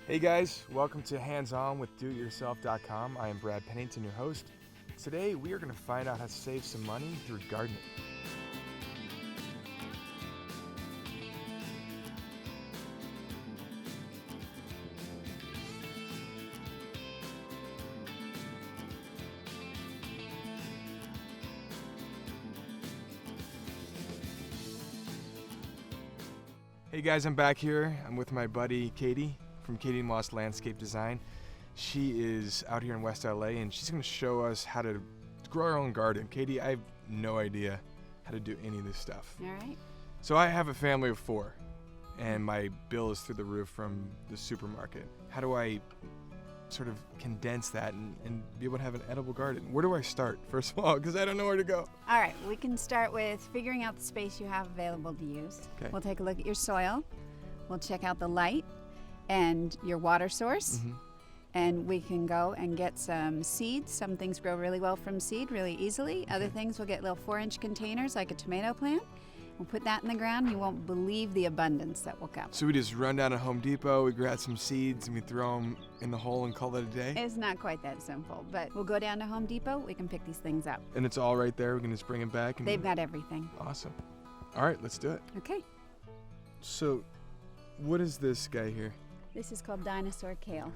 Hey guys, welcome to Hands On with DoItYourself.com. I am Brad Pennington, your host. Today we are going to find out how to save some money through gardening. Hey guys, I'm back here. I'm with my buddy Katie from Katie Moss Landscape Design. She is out here in West LA and she's going to show us how to grow our own garden. Katie, I have no idea how to do any of this stuff. All right. So I have a family of 4 and my bill is through the roof from the supermarket. How do I sort of condense that and be able to have an edible garden? Where do I start, first of all, because I don't know where to go? All right, we can start with figuring out the space you have available to use. Okay. We'll take a look at your soil. We'll check out the light and your water source. Mm-hmm. And we can go and get some seeds. Some things grow really well from seed, really easily. Other things we'll get little 4-inch containers like a tomato plant. We'll put that in the ground. You won't believe the abundance that will come. So we just run down to Home Depot, we grab some seeds, and we throw them in the hole and call it a day? It's not quite that simple, but we'll go down to Home Depot. We can pick these things up. And it's all right there. We can just bring it back. And They've got everything. Awesome. All right, let's do it. Okay. So, what is this guy here? This is called Dinosaur Kale.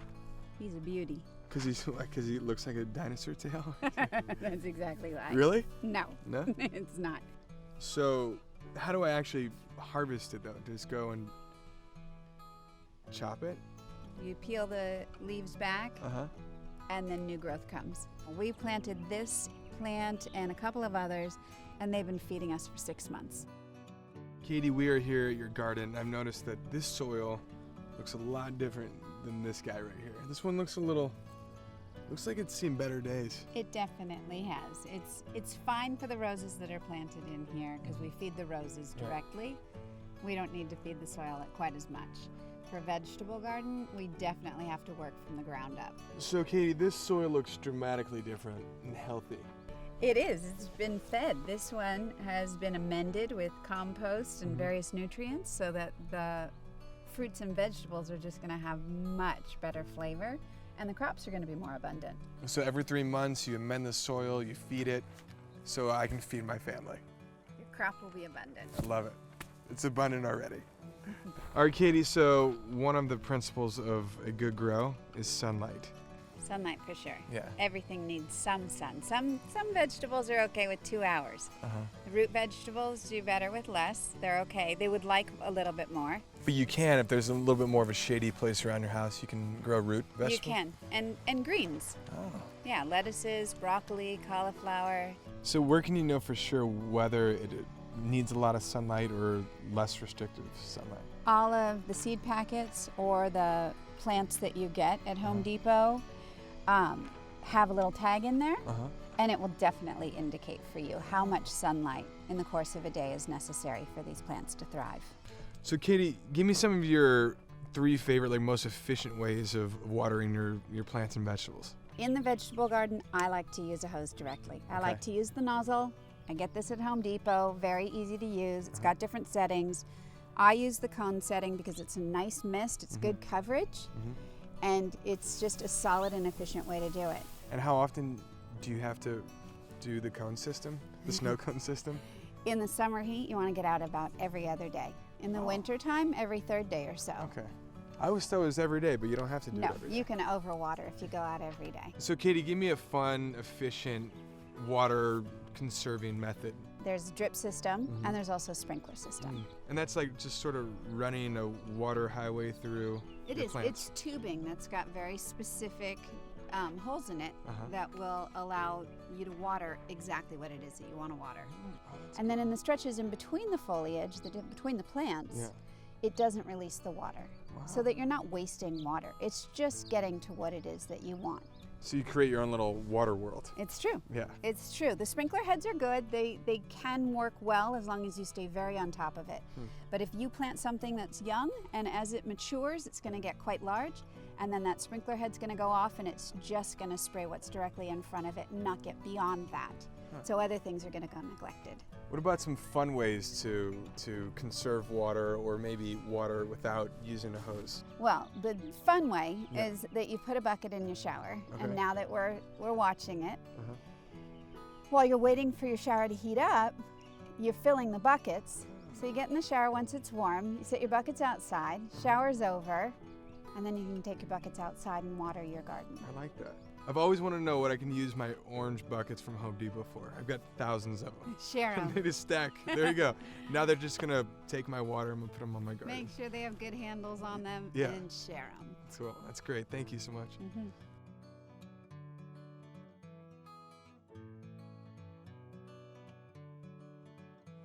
He's a beauty. Because he looks like a dinosaur tail? That's exactly right. Really? No. No? It's not. So, how do I actually harvest it, though? Just go and chop it? You peel the leaves back, Uh-huh. and then new growth comes. We planted this plant and a couple of others, and they've been feeding us for 6 months. Katie, we are here at your garden. I've noticed that this soil looks a lot different than this guy right here. This one looks like it's seen better days. It definitely has. It's fine for the roses that are planted in here because we feed the roses directly. We don't need to feed the soil quite as much. For a vegetable garden, we definitely have to work from the ground up. So, Katie, this soil looks dramatically different and healthy. It is. It's been fed. This one has been amended with compost and various nutrients so that the fruits and vegetables are just going to have much better flavor, and the crops are going to be more abundant. So every 3 months, you amend the soil, you feed it, so I can feed my family. Your crop will be abundant. I love it. It's abundant already. All right, Katie, so one of the principles of a good grow is sunlight. Sunlight for sure. Yeah. Everything needs some sun. Some vegetables are okay with 2 hours. Uh-huh. The root vegetables do better with less. They're okay. They would like a little bit more. But you can, if there's a little bit more of a shady place around your house, you can grow root vegetables? You can. And greens. Oh. Yeah, lettuces, broccoli, cauliflower. So where can you know for sure whether it needs a lot of sunlight or less restrictive sunlight? All of the seed packets or the plants that you get at Home Depot have a little tag in there, and it will definitely indicate for you how much sunlight in the course of a day is necessary for these plants to thrive. So Katie, give me some of your 3 favorite, most efficient ways of watering your plants and vegetables. In the vegetable garden, I like to use a hose directly. I like to use the nozzle. I get this at Home Depot, very easy to use. It's got different settings. I use the cone setting because it's a nice mist, it's good coverage, and it's just a solid and efficient way to do it. And how often do you have to do the cone system, the snow cone system? In the summer heat, you want to get out about every other day. In the winter time, every 3rd day or so. Okay. I always thought it was every day, but you don't have to do it No, every day. you can overwater if you go out every day. So Katie, give me a fun, efficient water conserving method. There's a drip system, and there's also a sprinkler system. And that's like just sort of running a water highway through It your is. plants. It's tubing that's got very specific holes in it Uh-huh. that will allow you to water exactly what it is that you want to water. Oh, that's And then in the stretches in between the foliage, between the plants, Yeah. it doesn't release the water. So that you're not wasting water. It's just getting to what it is that you want. So you create your own little water world. It's true. Yeah. It's true. The sprinkler heads are good. They can work well as long as you stay very on top of it. But if you plant something that's young and as it matures, it's going to get quite large, and then that sprinkler head's going to go off and it's just going to spray what's directly in front of it and not get beyond that. So other things are going to go neglected. What about some fun ways to conserve water, or maybe water without using a hose? Well, the fun way is that you put a bucket in your shower, and now that we're watching it, while you're waiting for your shower to heat up, you're filling the buckets. So you get in the shower once it's warm, you set your buckets outside, shower's over, and then you can take your buckets outside and water your garden. I like that. I've always wanted to know what I can use my orange buckets from Home Depot for. I've got thousands of them. Share I them. made a stack. There you go. Now they're just going to take my water and put them on my garden. Make sure they have good handles on them and share them. Cool. That's great. Thank you so much.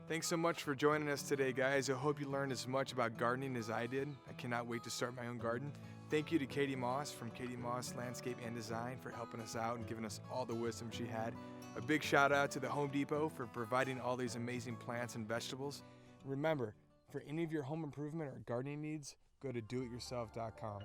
Thanks so much for joining us today, guys. I hope you learned as much about gardening as I did. I cannot wait to start my own garden. Thank you to Katie Moss from Katie Moss Landscape and Design for helping us out and giving us all the wisdom she had. A big shout out to the Home Depot for providing all these amazing plants and vegetables. Remember, for any of your home improvement or gardening needs, go to DoItYourself.com.